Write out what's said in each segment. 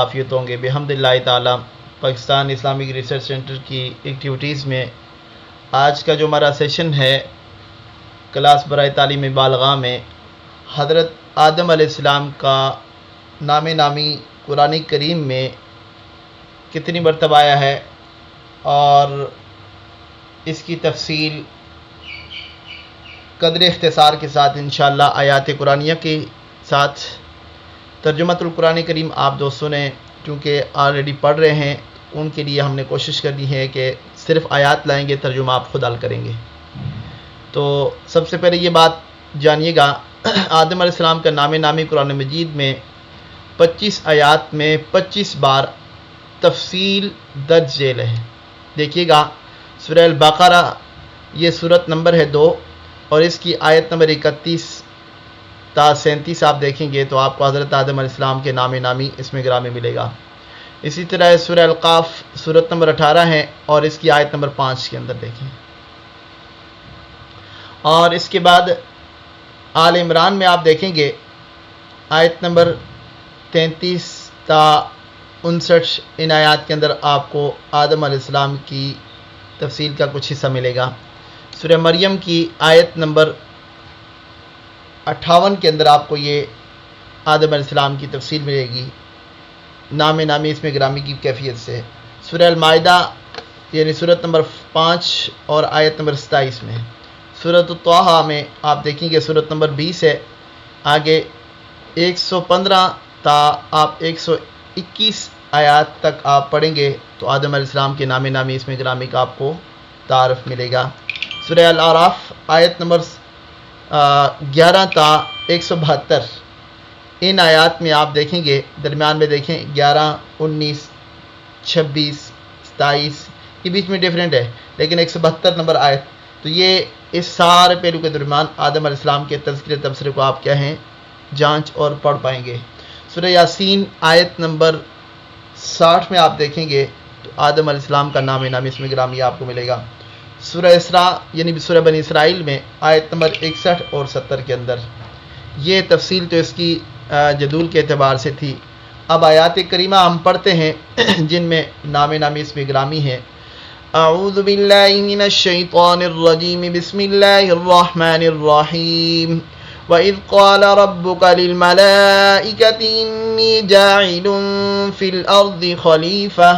عافیت ہوں گے بحمد اللہ تعالی۔ پاکستان اسلامک ریسرچ سینٹر کی ایکٹیویٹیز میں آج کا جو ہمارا سیشن ہے کلاس برائے تعلیم بالغاہ میں حضرت آدم علیہ السلام کا نام نامی قرآن کریم میں کتنی مرتبہ آیا ہے اور اس کی تفصیل قدر اختصار کے ساتھ انشاءاللہ آیات قرآنیہ کے ساتھ ترجمۃ القرآن کریم آپ دوستوں نے چونکہ آلریڈی پڑھ رہے ہیں ان کے لیے ہم نے کوشش کرنی ہے کہ صرف آیات لائیں گے، ترجمہ آپ خود حل کریں گے۔ تو سب سے پہلے یہ بات جانیے گا، آدم علیہ السلام کا نام نامی قرآن مجید میں 25 آیات میں 25 بار تفصیل درج ذیل ہے۔ دیکھیے گا سورہ البقرہ یہ صورت نمبر ہے 2 اور اس کی آیت نمبر 31 تا 37 آپ دیکھیں گے تو آپ کو حضرت آدم علیہ السلام کے نام نامی اس میں گرامی ملے گا۔ اسی طرح سورہ القاف صورت نمبر 18 ہے اور اس کی آیت نمبر 5 کے اندر دیکھیں، اور اس کے بعد آل عمران میں آپ دیکھیں گے آیت نمبر 33 تا 59 ان آیات کے اندر آپ کو آدم علیہ السلام کی تفصیل کا کچھ حصہ ملے گا۔ سورہ مریم کی آیت نمبر 58 کے اندر آپ کو یہ آدم علیہ السلام کی تفصیل ملے گی نام نامی اس میں گرامی کی کیفیت سے۔ سورہ المائدہ یعنی صورت نمبر 5 اور آیت نمبر 27 میں۔ سورۃ الطٰہٰ میں آپ دیکھیں گے صورت نمبر 20 ہے، آگے 115 تا آپ 121 آیات تک آپ پڑھیں گے تو آدم علیہ السلام کے نام نامی اس میں گرامی کا آپ کو تعارف ملے گا۔ سورہ الاعراف آیت نمبر 11 تا 172 ان آیات میں آپ دیکھیں گے، درمیان میں دیکھیں 11 19 26 27 یہ بیچ میں ڈیفرنٹ ہے لیکن 172 نمبر آیت، تو یہ اس سارے پہلو کے درمیان آدم علیہ السلام کے تذکرے تبصرے کو آپ کیا ہیں جانچ اور پڑھ پائیں گے۔ سورہ یاسین آیت نمبر 60 میں آپ دیکھیں گے تو آدم علیہ السلام کا نام نامی اس میں گرامی آپ کو ملے گا۔ سورہ اسراء یعنی سورہ بنی اسرائیل میں آیت نمبر 61 اور 70 کے اندر یہ تفصیل تو اس کی جدول کے اعتبار سے تھی۔ اب آیات کریمہ ہم پڑھتے ہیں جن میں نام نامی اس میں گرامی ہے۔ اعوذ باللہ من الشیطان الرجیم، بسم اللہ الرحمن الرحیم۔ وَإِذْ قَالَ رَبُّكَ لِلْمَلَائِكَةِ إِنِّي جَاعِلٌ فِي الْأَرْضِ خَلِيفَةً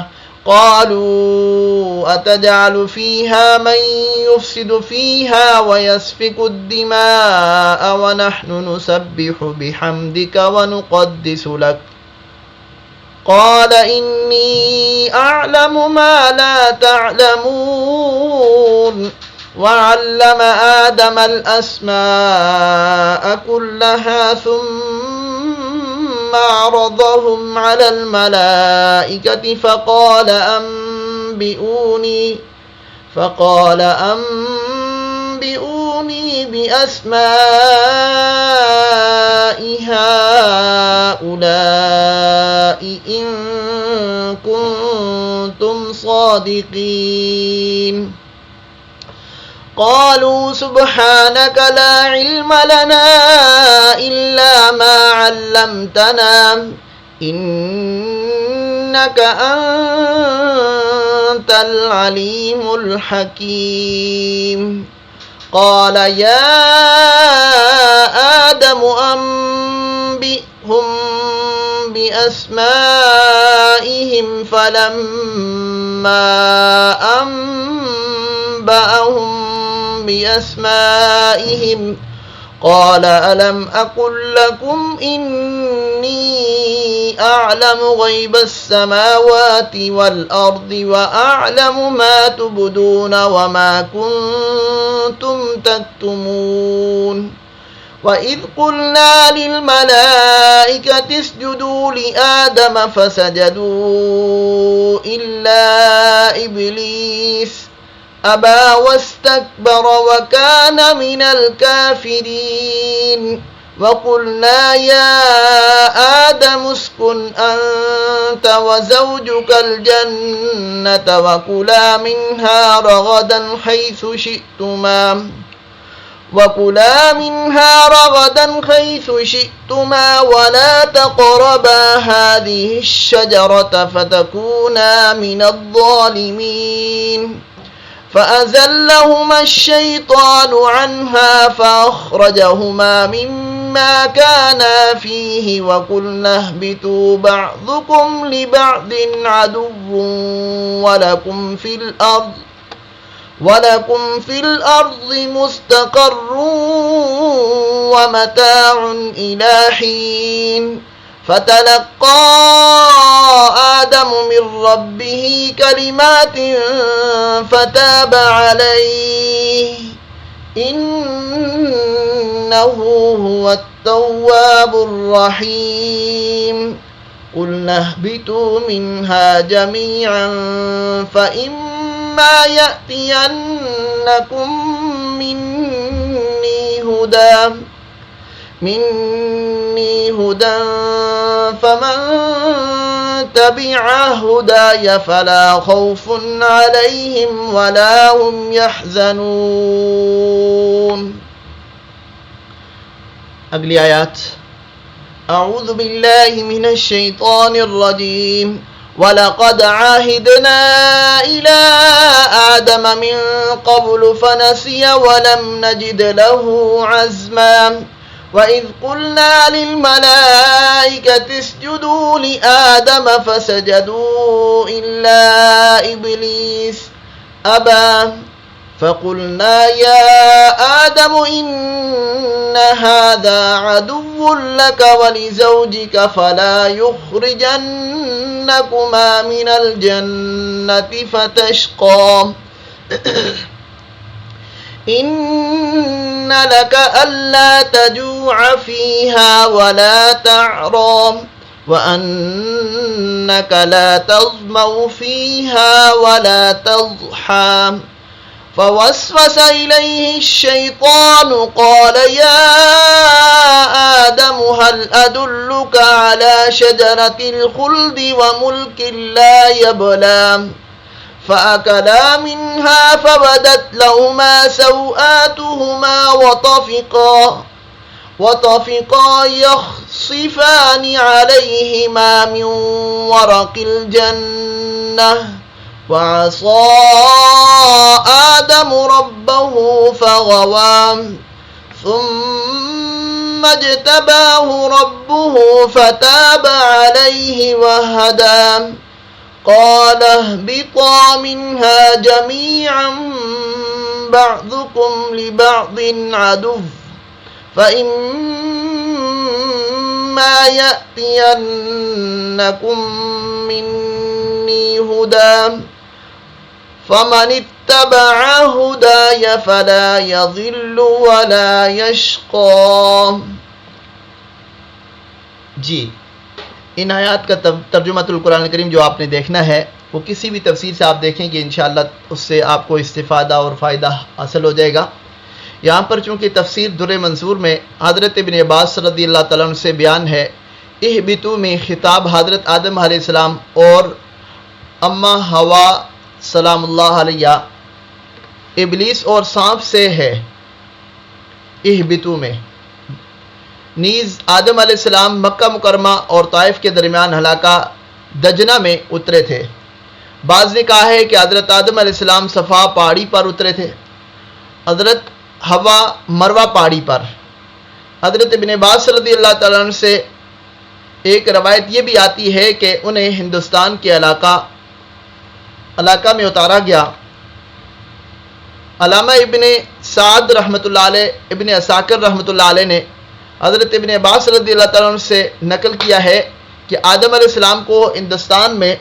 قَالُوا أَتَجْعَلُ فِيهَا مَن يُفْسِدُ فِيهَا وَيَسْفِكُ الدِّمَاءَ وَنَحْنُ نُسَبِّحُ بِحَمْدِكَ وَنُقَدِّسُ لَكَ قَالَ إِنِّي أَعْلَمُ مَا لَا تَعْلَمُونَ وَعَلَّمَ آدَمَ الْأَسْمَاءَ كُلَّهَا ثُمَّ عَرَضَهُمْ عَلَى الْمَلَائِكَةِ فَقَالَ أَنبِئُونِي بِأَسْمَاءِ هَؤُلَاءِ إِن كُنتُمْ صَادِقِينَ قالوا سبحانك لا علم لنا إلا ما علمتنا إنك أنت العليم الحكيم قال يا آدم أنبئهم بأسمائهم فلما أنبأهم بأسمائهم قال ألم أقل لكم إني أعلم غيب السماوات والأرض وأعلم ما تبدون وما كنتم تكتمون وَإِذْ قُلْنَا لِلْمَلَائِكَةِ اسْجُدُوا لِآدَمَ فَسَجَدُوا إِلَّا إِبْلِيسَ أَبَى وَاسْتَكْبَرَ وَكَانَ مِنَ الْكَافِرِينَ وَقُلْنَا يَا آدَمُ اسْكُنْ أَنْتَ وَزَوْجُكَ الْجَنَّةَ وَكُلَا مِنْهَا رَغَدًا حَيْثُ شِئْتُمَا وَكُلَا مِنْهَا رَغَدًا حَيْثُ شِئْتُمَا وَلَا تَقْرَبَا هَذِهِ الشَّجَرَةَ فَتَكُونَا مِنَ الظَّالِمِينَ فَأَزَلَّهُمَا الشَّيْطَانُ عَنْهَا فَأَخْرَجَهُمَا مِمَّا كَانَا فِيهِ وَقُلْنَا اهْبِطُوا بَعْضُكُمْ لِبَعْضٍ عَدُوٌّ وَلَكُمْ فِي الْأَرْضِ مُسْتَقَرٌّ وَمَتَاعٌ إِلَى حِينٍ فَتَلَقَّى آدَمُ مِنْ رَبِّهِ كَلِمَاتٍ فَتَابَ عَلَيْهِ إِنَّهُ هُوَ التَّوَّابُ الرَّحِيمُ قُلْنَا اهْبِطُوا مِنْهَا جَمِيعًا فَإِمَّا يَأْتِيَنَّكُمْ مِنِّي هُدًى فَمَنْ تَبِعَ هُدَايَ فَلَا خَوْفٌ عَلَيْهِمْ وَلَا هُمْ يَحْزَنُونَ۔ اگلی آیات۔ اعوذ باللہ من الشیطان الرجیم۔ وَلَقَدْ عَاهِدْنَا إِلَىٰ آدَمَ مِن قَبْلُ فَنَسِيَ وَلَمْ نَجِدْ لَهُ عَزْمًا وَإِذْ قُلْنَا لِلْمَلَائِكَةِ اسْجُدُوا لِآدَمَ فَسَجَدُوا إِلَّا إِبْلِيسَ أَبَىٰ فَقُلْنَا يَا آدَمُ إِنَّ هَٰذَا عَدُوٌّ لَكَ وَلِزَوْجِكَ فَلَا يُخْرِجَنَّكُمَا مِنَ الْجَنَّةِ فَتَشْقَىٰ إِنَّ لَكَ أَلَّا تَجُوعَ فِيهَا وَلَا تَعْرَىٰ وَأَنَّكَ لَا تَظْمَأُ فِيهَا وَلَا تَضْحَىٰ فوسوس إليه الشيطان قال يا آدم هل أدلك على شجرة الخلد وملك لا يبلى فأكلا منها فبدت لهما سوآتهما وطفقا يخصفان عليهما من ورق الجنة وعصى آدم ربه فغوى ثم اجتباه ربه فتاب عليه وهدى قال اهبطا منها جميعا بعضكم لبعض عدو فإما يأتينكم مني هدى فمن اتبع هداي فلا يضل ولا يشقى۔ جی ان آیات کا ترجمۃ القرآن الکریم جو آپ نے دیکھنا ہے وہ کسی بھی تفسیر سے آپ دیکھیں گے انشاءاللہ اس سے آپ کو استفادہ اور فائدہ حاصل ہو جائے گا۔ یہاں پر چونکہ تفسیر در منصور میں حضرت ابن عباس رضی اللہ تعالیٰ عنہ سے بیان ہے، اہبطوا میں خطاب حضرت آدم علیہ السلام اور اما حوا سلام اللہ علیہ ابلیس اور سانپ سے ہے۔ اہبطوا میں نیز آدم علیہ السلام مکہ مکرمہ اور طائف کے درمیان حلقہ دجنہ میں اترے تھے۔ بعض نے کہا ہے کہ حضرت آدم علیہ السلام صفا پہاڑی پر اترے تھے، حضرت حوا مروہ پہاڑی پر۔ حضرت ابن عباس رضی اللہ تعالیٰ عنہ سے ایک روایت یہ بھی آتی ہے کہ انہیں ہندوستان کے علاقہ میں اتارا گیا۔ علامہ ابن سعد رحمۃ اللہ علیہ، ابن عساکر رحمۃ اللہ علیہ نے حضرت ابن عباس رضی اللہ تعالیٰ عنہ سے نقل کیا ہے کہ آدم علیہ السلام کو ہندوستان میں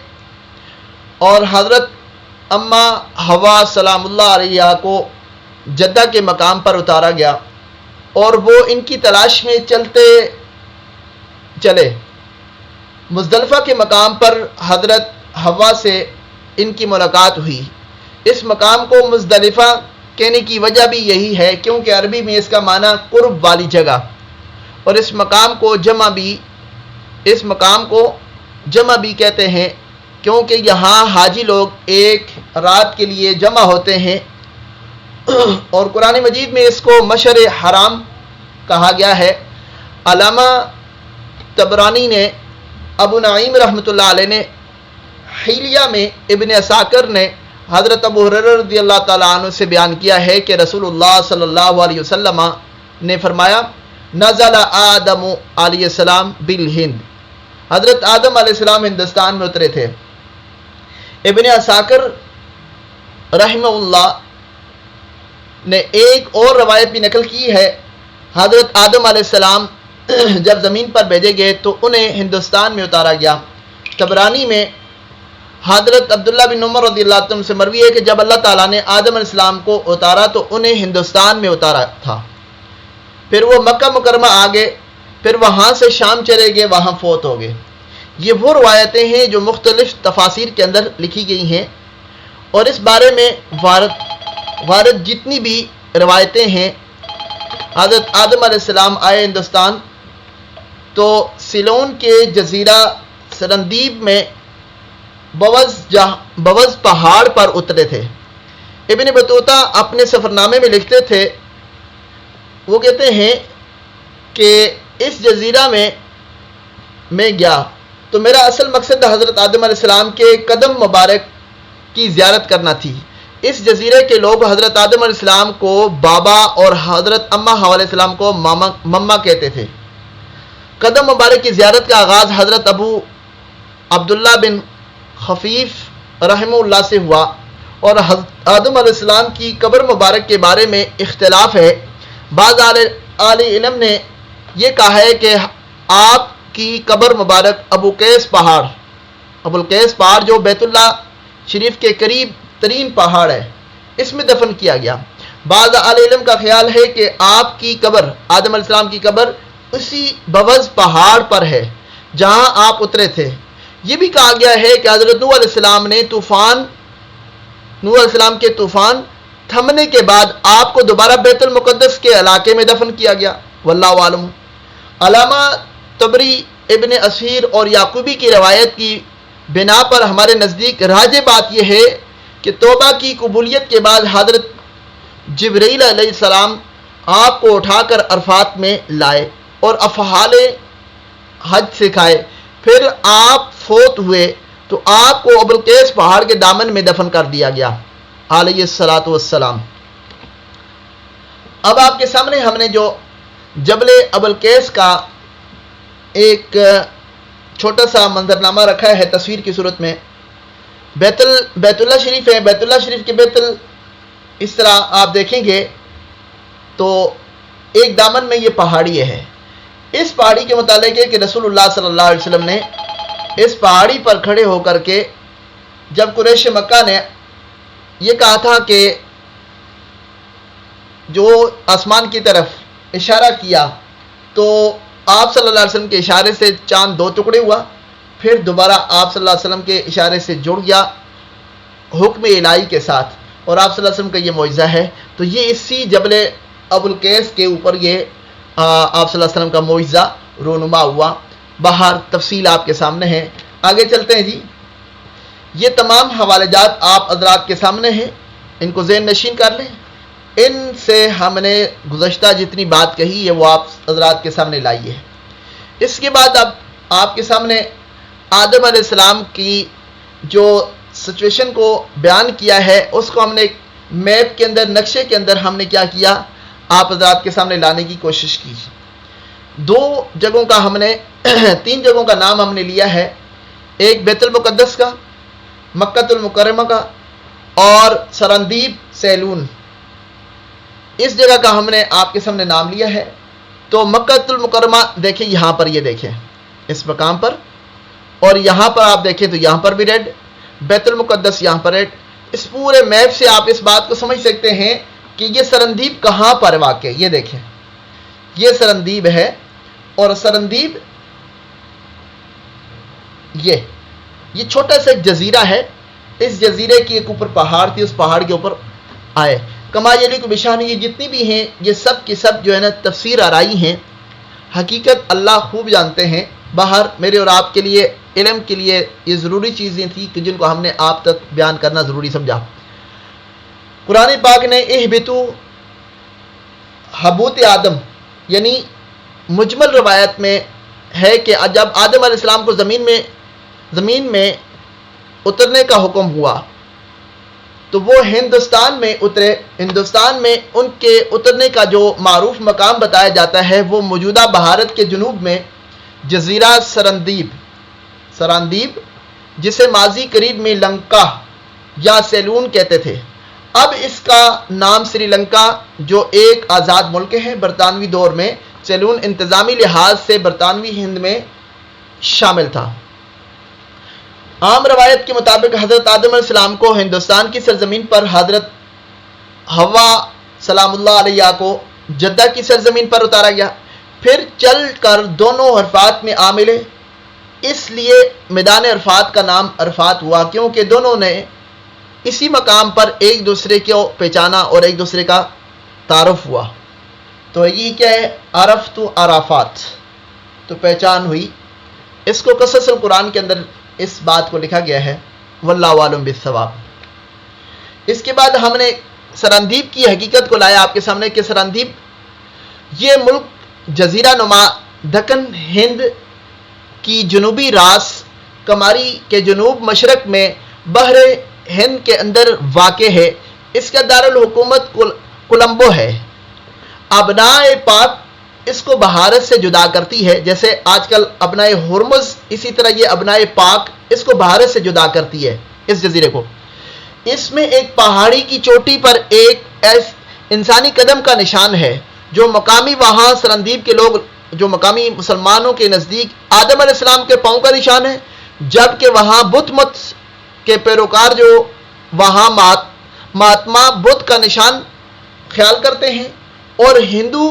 اور حضرت اما حوا سلام اللہ علیہ کو جدہ کے مقام پر اتارا گیا اور وہ ان کی تلاش میں چلے۔ مزدلفہ کے مقام پر حضرت حوا سے ان کی ملاقات ہوئی۔ اس مقام کو مزدلفہ کہنے کی وجہ بھی یہی ہے کیونکہ عربی میں اس کا معنی قرب والی جگہ، اور اس مقام کو جمع بھی کہتے ہیں کیونکہ یہاں حاجی لوگ ایک رات کے لیے جمع ہوتے ہیں اور قرآن مجید میں اس کو مشعر حرام کہا گیا ہے۔ علامہ طبرانی نے، ابو نعیم رحمۃ اللہ علیہ نے حلیہ میں، ابن عساکر نے حضرت ابو ہریرہ رضی اللہ تعالیٰ عنہ سے بیان کیا ہے کہ رسول اللہ صلی اللہ علیہ وسلم نے فرمایا نزل آدم علیہ السلام بالہند، حضرت آدم علیہ السلام ہندوستان میں اترے تھے۔ ابن عساکر رحمہ اللہ نے ایک اور روایت بھی نقل کی ہے، حضرت آدم علیہ السلام جب زمین پر بھیجے گئے تو انہیں ہندوستان میں اتارا گیا۔ طبرانی میں حضرت عبداللہ بن عمر رضی اللہ عنہ سے مروی ہے کہ جب اللہ تعالیٰ نے آدم علیہ السلام کو اتارا تو انہیں ہندوستان میں اتارا تھا، پھر وہ مکہ مکرمہ آ گئے، پھر وہاں سے شام چلے گئے، وہاں فوت ہو گئے۔ یہ وہ روایتیں ہیں جو مختلف تفاسیر کے اندر لکھی گئی ہیں، اور اس بارے میں وارد جتنی بھی روایتیں ہیں، حضرت آدم علیہ السلام آئے ہندوستان تو سیلون کے جزیرہ سرندیب میں بوز پہاڑ پر اترے تھے۔ ابن بطوطہ اپنے سفرنامے میں لکھتے تھے، وہ کہتے ہیں کہ اس جزیرہ میں گیا تو میرا اصل مقصد حضرت آدم علیہ السلام کے قدم مبارک کی زیارت کرنا تھی۔ اس جزیرے کے لوگ حضرت آدم علیہ السلام کو بابا اور حضرت اماں حوا علیہ السلام کو مما کہتے تھے۔ قدم مبارک کی زیارت کا آغاز حضرت ابو عبداللہ بن خفیف رحمہ اللہ سے ہوا، اور حضرت آدم علیہ السلام کی قبر مبارک کے بارے میں اختلاف ہے۔ بعض اہل علم نے یہ کہا ہے کہ آپ کی قبر مبارک ابوالقیس پہاڑ جو بیت اللہ شریف کے قریب ترین پہاڑ ہے، اس میں دفن کیا گیا۔ بعض اہل علم کا خیال ہے کہ آپ کی قبر، آدم علیہ السلام کی قبر اسی بوز پہاڑ پر ہے جہاں آپ اترے تھے۔ یہ بھی کہا گیا ہے کہ حضرت نوح علیہ السلام کے طوفان تھمنے کے بعد آپ کو دوبارہ بیت المقدس کے علاقے میں دفن کیا گیا، واللہ عالم۔ علامہ طبری، ابن اسیر اور یعقوبی کی روایت کی بنا پر ہمارے نزدیک راجح بات یہ ہے کہ توبہ کی قبولیت کے بعد حضرت جبرائیل علیہ السلام آپ کو اٹھا کر عرفات میں لائے اور افعال حج سکھائے، پھر آپ فوت ہوئے تو آپ کو ابوالقیس پہاڑ کے دامن میں دفن کر دیا گیا علیہ الصلاۃ والسلام۔ اب آپ کے سامنے ہم نے جو جبل ابوالقیس کا ایک چھوٹا سا منظرنامہ رکھا ہے تصویر کی صورت میں۔ بیت اللہ شریف ہے، بیت اللہ شریف کے اس طرح آپ دیکھیں گے تو ایک دامن میں یہ پہاڑی ہے۔ اس پہاڑی کے متعلق ہے کہ رسول اللہ صلی اللہ علیہ وسلم نے اس پہاڑی پر کھڑے ہو کر کے جب قریش مکہ نے یہ کہا تھا کہ جو آسمان کی طرف اشارہ کیا تو آپ صلی اللہ علیہ وسلم کے اشارے سے چاند دو ٹکڑے ہوا، پھر دوبارہ آپ صلی اللہ علیہ وسلم کے اشارے سے جڑ گیا حکم الہی کے ساتھ، اور آپ صلی اللہ علیہ وسلم کا یہ معجزہ ہے۔ تو یہ اسی جبل ابوالقیس کے اوپر یہ آپ صلی اللہ علیہ وسلم کا معجزہ رونما ہوا۔ باہر تفصیل آپ کے سامنے ہے، آگے چلتے ہیں جی۔ یہ تمام حوالے جات آپ حضرات کے سامنے ہیں، ان کو ذہن نشین کر لیں۔ ان سے ہم نے گزشتہ جتنی بات کہی ہے وہ آپ حضرات کے سامنے لائی ہے۔ اس کے بعد اب آپ کے سامنے آدم علیہ السلام کی جو سچویشن کو بیان کیا ہے اس کو ہم نے ایک میپ کے اندر، نقشے کے اندر ہم نے کیا کیا، آپ حضرات کے سامنے لانے کی کوشش کی۔ دو جگہوں کا ہم نے تین جگہوں کا نام ہم نے لیا ہے، ایک بیت المقدس کا، مکہ المکرمہ کا، اور سرندیب سیلون، اس جگہ کا ہم نے آپ کے سامنے نام لیا ہے۔ تو مکہ المکرمہ دیکھیں، یہاں پر یہ دیکھیں اس مقام پر، اور یہاں پر آپ دیکھیں تو یہاں پر بھی ریڈ، بیت المقدس یہاں پر ریڈ۔ اس پورے میپ سے آپ اس بات کو سمجھ سکتے ہیں کہ یہ سرندیب کہاں پر واقع ہے۔ یہ دیکھیں، یہ سرندیب ہے، اور سرندیب یہ چھوٹا سا ایک جزیرہ ہے، اس جزیرے کی ایک اوپر پہاڑ تھی، اس پہاڑ کے اوپر آئے۔ کما یلی کو بشان، یہ جتنی بھی ہیں یہ سب کی سب جو ہے نا تفسیر آرائی ہیں، حقیقت اللہ خوب جانتے ہیں۔ باہر میرے اور آپ کے لیے، علم کے لیے یہ ضروری چیزیں تھیں کہ جن کو ہم نے آپ تک بیان کرنا ضروری سمجھا۔ قرآن پاک نے اہبتو حبوت آدم یعنی مجمل روایت میں ہے کہ جب آدم علیہ السلام کو زمین میں اترنے کا حکم ہوا تو وہ ہندوستان میں اترے. ہندوستان میں ان کے اترنے کا جو معروف مقام بتایا جاتا ہے وہ موجودہ بھارت کے جنوب میں جزیرہ سراندیپ جسے ماضی قریب میں لنکا یا سیلون کہتے تھے. اب اس کا نام سری لنکا جو ایک آزاد ملک ہے برطانوی دور میں سیلون انتظامی لحاظ سے برطانوی ہند میں شامل تھا. عام روایت کے مطابق حضرت آدم علیہ السلام کو ہندوستان کی سرزمین پر حضرت حوا سلام اللہ علیہ کو جدہ کی سرزمین پر اتارا گیا. پھر چل کر دونوں عرفات میں آ ملے. اس لیے میدان عرفات کا نام عرفات ہوا کیونکہ دونوں نے اسی مقام پر ایک دوسرے کو پہچانا اور ایک دوسرے کا تعارف ہوا. تو یہ کیا ہے؟ عرفت عرفات، تو پہچان ہوئی. اس کو قصص القرآن کے اندر اس بات کو لکھا گیا ہے، واللہ عالم بالصواب. اس کے بعد ہم نے سراندیپ کی حقیقت کو لایا آپ کے سامنے کہ سراندیپ یہ ملک جزیرہ نما دکن ہند کی جنوبی راس کماری کے جنوب مشرق میں بحر ہند کے اندر واقع ہے. اس کا دارالحکومت کولمبو ہے. ابنائے پاک اس کو بھارت سے جدا کرتی ہے، جیسے آج کل ابنائے ہرمز، اسی طرح یہ ابنائے پاک اس کو بھارت سے جدا کرتی ہے اس جزیرے کو. اس میں ایک پہاڑی کی چوٹی پر ایک انسانی قدم کا نشان ہے جو مقامی وہاں سرندیپ کے لوگ جو مقامی مسلمانوں کے نزدیک آدم علیہ السلام کے پاؤں کا نشان ہے، جبکہ وہاں بدھ مت کے پیروکار جو وہاں مہاتما بدھ کا نشان خیال کرتے ہیں اور ہندو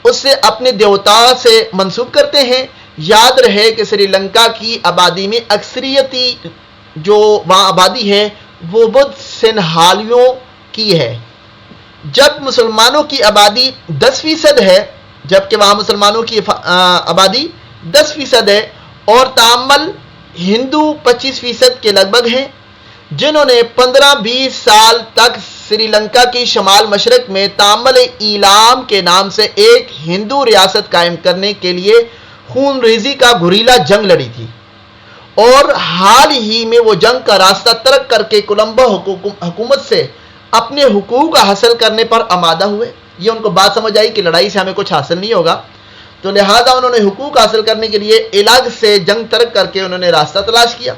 اس سے اپنے دیوتا سے منسوب کرتے ہیں. یاد رہے کہ سری لنکا کی آبادی میں اکثریتی جو وہاں آبادی ہے وہ بدھ سنہالیوں کی ہے. جب مسلمانوں کی آبادی 10% ہے، جبکہ وہاں مسلمانوں کی آبادی 10% ہے اور تعامل ہندو 25% کے لگ بھگ ہیں، جنہوں نے 15-20 سال تک سری لنکا کی شمال مشرق میں تعامل ایلام کے نام سے ایک ہندو ریاست قائم کرنے کے لیے خون ریزی کا گریلا جنگ لڑی تھی، اور حال ہی میں وہ جنگ کا راستہ ترک کر کے کولمبو حکومت سے اپنے حقوق حاصل کرنے پر آمادہ ہوئے. یہ ان کو بات سمجھ آئی کہ لڑائی سے ہمیں کچھ حاصل نہیں ہوگا، تو لہذا انہوں نے حقوق حاصل کرنے کے لیے الگ سے جنگ ترک کر کے انہوں نے راستہ تلاش کیا.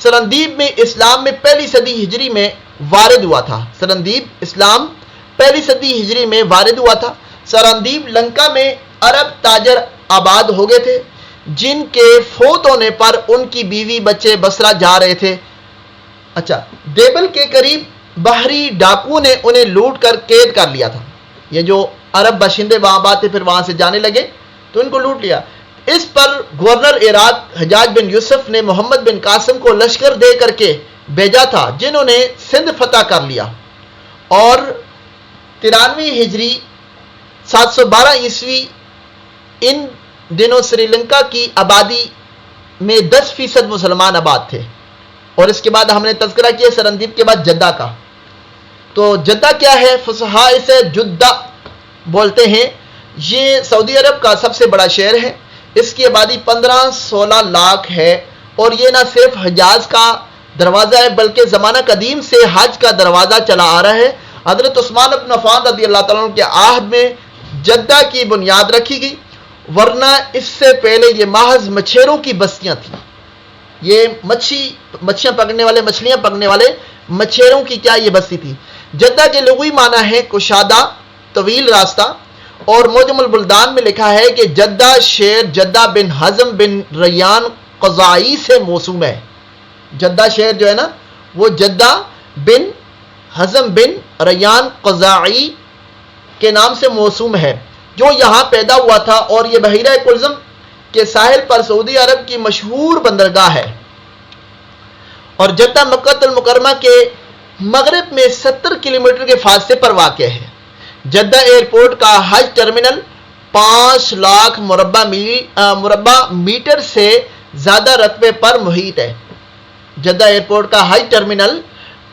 سرندیپ میں اسلام میں پہلی صدی ہجری میں وارد ہوا تھا. سرندیپ اسلام پہلی صدی ہجری میں وارد ہوا تھا. سرندیپ لنکا میں عرب تاجر آباد ہو گئے تھے جن کے فوت ہونے پر ان کی بیوی بچے بصرہ جا رہے تھے. دیبل کے قریب بحری ڈاکو نے انہیں لوٹ کر قید کر لیا تھا. یہ جو عرب باشندے وہاں آباد تھے پھر وہاں سے جانے لگے تو ان کو لوٹ لیا. اس پر گورنر عراق حجاج بن یوسف نے محمد بن قاسم کو لشکر دے کر کے بھیجا تھا، جنہوں نے سندھ فتح کر لیا اور 93 ہجری 712 عیسوی ان دنوں سری لنکا کی آبادی میں 10% مسلمان آباد تھے. اور اس کے بعد ہم نے تذکرہ کیا سرندیپ کے بعد جدہ کا. تو جدہ کیا ہے؟ فصحاء اسے جدہ بولتے ہیں. یہ سعودی عرب کا سب سے بڑا شہر ہے. اس کی آبادی 15-16 لاکھ ہے اور یہ نہ صرف حجاز کا دروازہ ہے بلکہ زمانہ قدیم سے حج کا دروازہ چلا آ رہا ہے. حضرت عثمان بن عفان رضی اللہ تعالیٰ عنہ کے عہد میں جدہ کی بنیاد رکھی گئی، ورنہ اس سے پہلے یہ محض مچھیروں کی بستیاں تھیں. یہ مچھلیاں پکڑنے والے مچھیروں کی کیا یہ بستی تھی. جدہ کے لغوی معنی ہے کشادہ، طویل راستہ، اور موجم البلدان میں لکھا ہے کہ جدہ شہر جدہ بن حزم بن ریان قضائی سے موسوم ہے. جدہ شہر جو ہے نا وہ جدہ بن حزم بن ریان قضائی کے نام سے موسوم ہے جو یہاں پیدا ہوا تھا، اور یہ بحیرہ کلزم کے ساحل پر سعودی عرب کی مشہور بندرگاہ ہے. اور جدہ مکہ المکرمہ کے مغرب میں 70 کلومیٹر کے فاصلے پر واقع ہے. جدہ ایئرپورٹ کا حج ٹرمینل 5 لاکھ مربع میٹر سے زیادہ رقبے پر محیط ہے. جدہ ایئرپورٹ کا حج ٹرمینل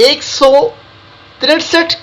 163